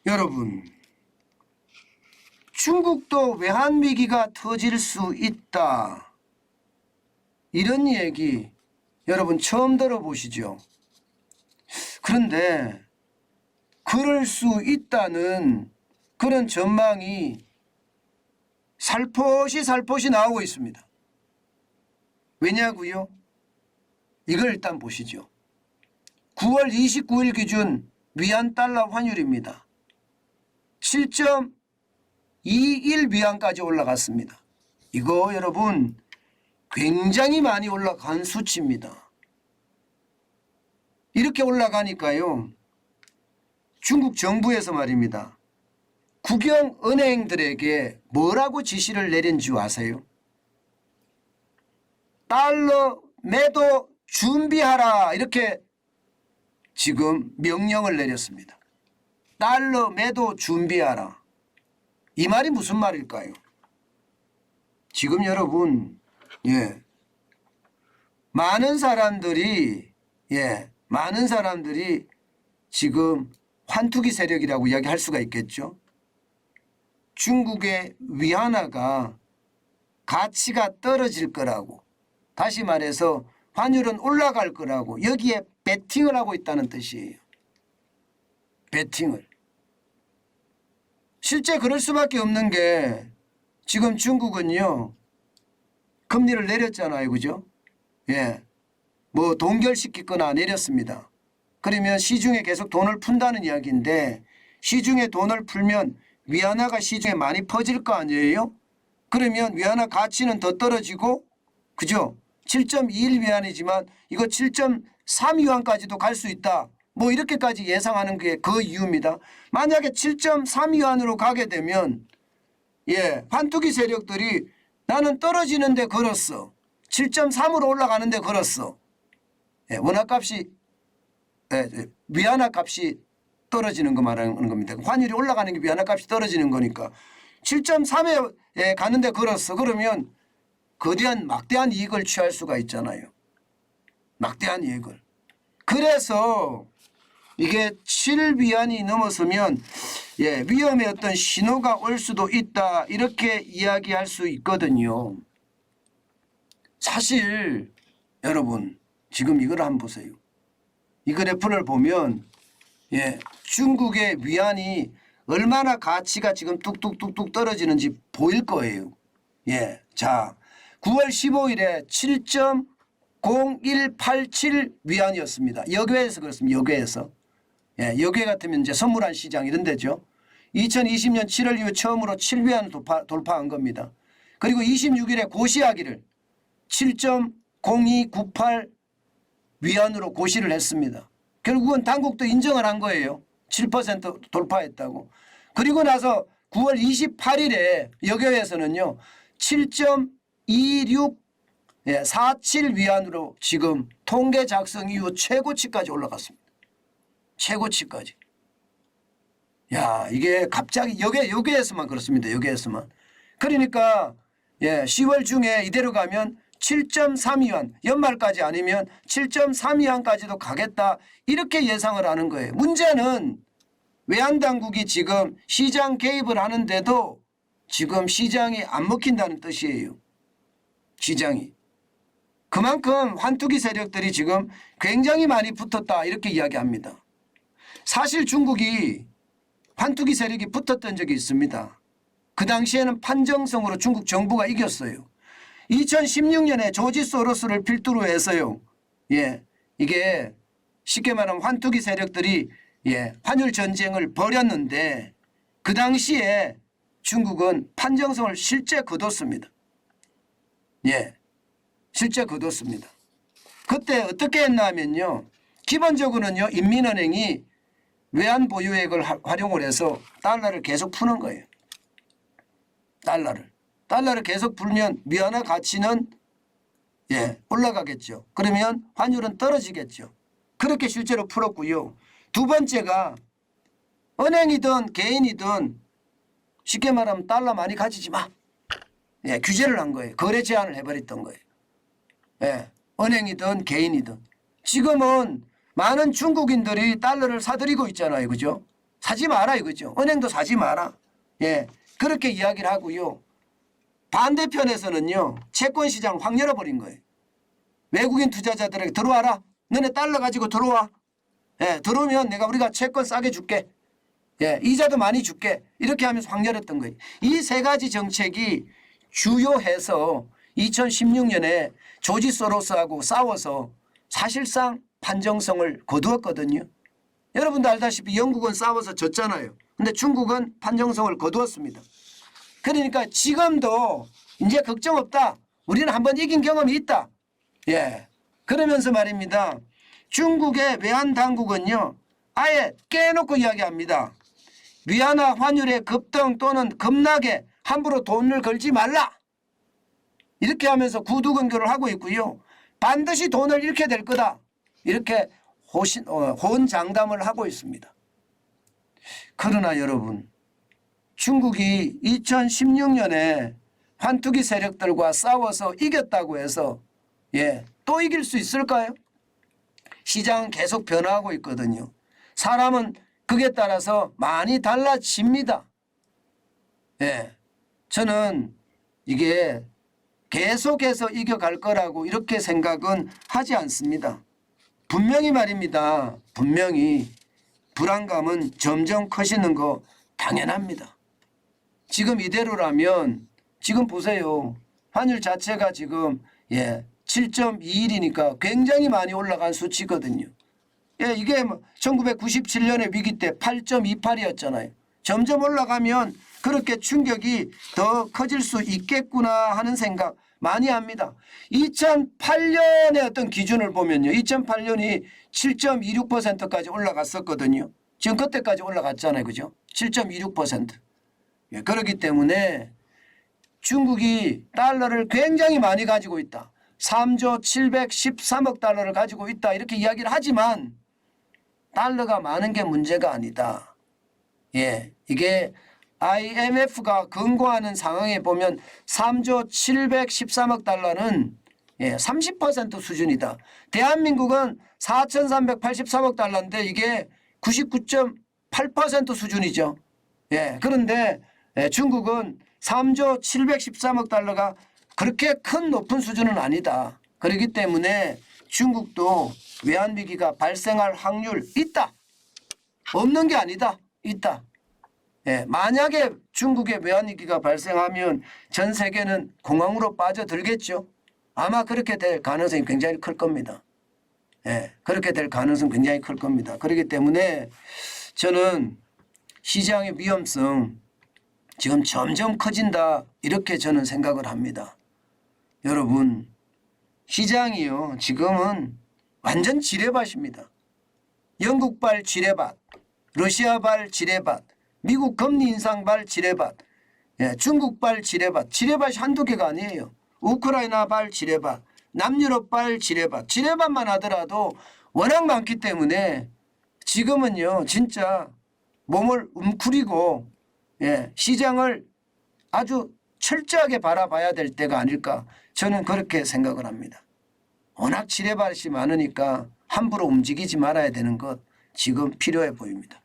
여러분, 중국도 외환위기가 터질 수 있다. 이런 얘기 여러분 처음 들어보시죠? 그런데 그럴 수 있다는 그런 전망이 살포시 나오고 있습니다. 왜냐고요? 이걸 일단 보시죠. 9월 29일 기준 위안 달러 환율입니다. 7.21 위안까지 올라갔습니다. 이거 여러분 굉장히 많이 올라간 수치입니다. 이렇게 올라가니까요. 중국 정부에서 말입니다. 국영 은행들에게 뭐라고 지시를 내린 줄 아세요? 달러 매도 준비하라 이렇게 지금 명령을 내렸습니다. 달러 매도 준비하라. 이 말이 무슨 말일까요? 지금 여러분 많은 사람들이 지금 환투기 세력이라고 이야기할 수가 있겠죠. 중국의 위안화가 가치가 떨어질 거라고, 다시 말해서 환율은 올라갈 거라고 여기에 베팅을 하고 있다는 뜻이에요. 베팅을. 실제 그럴 수밖에 없는 게 지금 중국은요. 금리를 내렸잖아요. 그죠? 뭐 동결시키거나 내렸습니다. 그러면 시중에 계속 돈을 푼다는 이야기인데 시중에 돈을 풀면 위안화가 시중에 많이 퍼질 거 아니에요? 그러면 위안화 가치는 더 떨어지고, 그죠? 7.21 위안이지만 이거 7.3 위안까지도 갈 수 있다. 뭐 이렇게까지 예상하는 게 그 이유입니다. 만약에 7.3 위안으로 가게 되면 환투기 세력들이 나는 떨어지는데 걸었어. 7.3으로 올라가는데 걸었어. 원화값이 위안화 값이 떨어지는 거 말하는 겁니다. 환율이 올라가는 게 위안화 값이 떨어지는 거니까 7.3에 가는데 걸었어. 그러면 거대한 막대한 이익을 취할 수가 있잖아요. 막대한 이익을. 그래서 이게 7위안이 넘어서면 위험의 어떤 신호가 올 수도 있다 이렇게 이야기할 수 있거든요. 사실 여러분 지금 이걸 한번 보세요. 이 그래프를 보면 중국의 위안이 얼마나 가치가 지금 뚝뚝뚝뚝 떨어지는지 보일 거예요. 자, 9월 15일에 7.0187 위안이었습니다. 여교에서 그렇습니다. 여교에서. 여교 같으면 이제 선물한 시장 이런 데죠. 2020년 7월 이후 처음으로 7위안을 돌파한 겁니다. 그리고 26일에 고시하기를 7.0298 위안으로 고시를 했습니다. 결국은 당국도 인정을 한 거예요. 7% 돌파했다고. 그리고 나서 9월 28일에 여교에서는요. 7.2647 위안으로 지금 통계 작성 이후 최고치까지 올라갔습니다. 최고치까지. 야, 이게 갑자기 여기에서만 그렇습니다. 여기에서만. 그러니까 10월 중에 이대로 가면 7.32위안 연말까지 아니면 7.32위안까지도 가겠다 이렇게 예상을 하는 거예요. 문제는 외환당국이 지금 시장 개입을 하는데도 지금 시장이 안 먹힌다는 뜻이에요. 시장이. 그만큼 환투기 세력들이 지금 굉장히 많이 붙었다 이렇게 이야기합니다. 사실 중국이 환투기 세력이 붙었던 적이 있습니다. 그 당시에는 판정성으로 중국 정부가 이겼어요. 2016년에 조지 소로스를 필두로 해서요. 이게 쉽게 말하면 환투기 세력들이 환율 전쟁을 벌였는데 그 당시에 중국은 판정성을 실제 거뒀습니다. 실제 거뒀습니다. 그때 어떻게 했나 하면요. 기본적으로는요. 인민은행이 외환 보유액을 활용을 해서 달러를 계속 푸는 거예요. 달러를 계속 풀면 위안화 가치는 올라가겠죠. 그러면 환율은 떨어지겠죠. 그렇게 실제로 풀었고요. 두 번째가 은행이든 개인이든 쉽게 말하면 달러 많이 가지지 마. 규제를 한 거예요. 거래 제한을 해버렸던 거예요. 은행이든 개인이든. 지금은 많은 중국인들이 달러를 사들이고 있잖아요. 그죠? 사지 마라 이거죠. 은행도 사지 마라. 예, 그렇게 이야기를 하고요. 반대편에서는요. 채권시장 확 열어버린 거예요. 외국인 투자자들에게 들어와라. 너네 달러 가지고 들어와. 예, 들어오면 우리가 채권 싸게 줄게. 예, 이자도 많이 줄게. 이렇게 하면서 확 열었던 거예요. 이 세 가지 정책이 주요해서 2016년에 조지 소로스하고 싸워서 사실상 판정성을 거두었거든요. 여러분도 알다시피 영국은 싸워서 졌잖아요. 근데 중국은 판정성을 거두었습니다. 그러니까 지금도 이제 걱정 없다. 우리는 한번 이긴 경험이 있다. 예. 그러면서 말입니다. 중국의 외환 당국은요. 아예 깨놓고 이야기합니다. 위안화 환율의 급등 또는 급락에 함부로 돈을 걸지 말라. 이렇게 하면서 구두근교를 하고 있고요. 반드시 돈을 잃게 될 거다. 이렇게 호언장담을 하고 있습니다. 그러나 여러분, 중국이 2016년에 환투기 세력들과 싸워서 이겼다고 해서 또 이길 수 있을까요? 시장은 계속 변화하고 있거든요. 사람은 그에 따라서 많이 달라집니다. 저는 이게 계속해서 이겨갈 거라고 이렇게 생각은 하지 않습니다. 분명히 말입니다. 분명히 불안감은 점점 커지는 거 당연합니다. 지금 이대로라면 지금 보세요. 환율 자체가 지금 7.21이니까 굉장히 많이 올라간 수치거든요. 이게 1997년의 위기 때 8.28이었잖아요. 점점 올라가면 그렇게 충격이 더 커질 수 있겠구나 하는 생각 많이 합니다. 2008년의 어떤 기준을 보면요. 2008년이 7.26%까지 올라갔었거든요. 지금 그때까지 올라갔잖아요. 그죠? 7.26%. 그렇기 때문에 중국이 달러를 굉장히 많이 가지고 있다. 3조 713억 달러를 가지고 있다. 이렇게 이야기를 하지만 달러가 많은 게 문제가 아니다. 이게 IMF가 권고하는 상황에 보면 3조 713억 달러는 30% 수준이다. 대한민국은 4,383억 달러인데 이게 99.8% 수준이죠. 그런데 중국은 3조 713억 달러가 그렇게 큰 높은 수준은 아니다. 그렇기 때문에 중국도 외환위기가 발생할 확률 있다. 없는 게 아니다. 있다. 만약에 중국의 외환위기가 발생하면 전 세계는 공황으로 빠져들겠죠. 아마 그렇게 될 가능성이 굉장히 클 겁니다. 그렇게 될 가능성이 굉장히 클 겁니다. 그렇기 때문에 저는 시장의 위험성 지금 점점 커진다. 이렇게 저는 생각을 합니다. 여러분, 시장이요. 지금은 완전 지뢰밭입니다. 영국발 지뢰밭, 러시아발 지뢰밭, 미국 금리 인상발 지뢰밭, 중국발 지뢰밭. 지뢰밭이 한두 개가 아니에요. 우크라이나발 지뢰밭, 남유럽발 지뢰밭. 지뢰밭만 하더라도 워낙 많기 때문에 지금은요. 진짜 몸을 움츠리고 시장을 아주 철저하게 바라봐야 될 때가 아닐까. 저는 그렇게 생각을 합니다. 워낙 지뢰밭이 많으니까 함부로 움직이지 말아야 되는 것 지금 필요해 보입니다.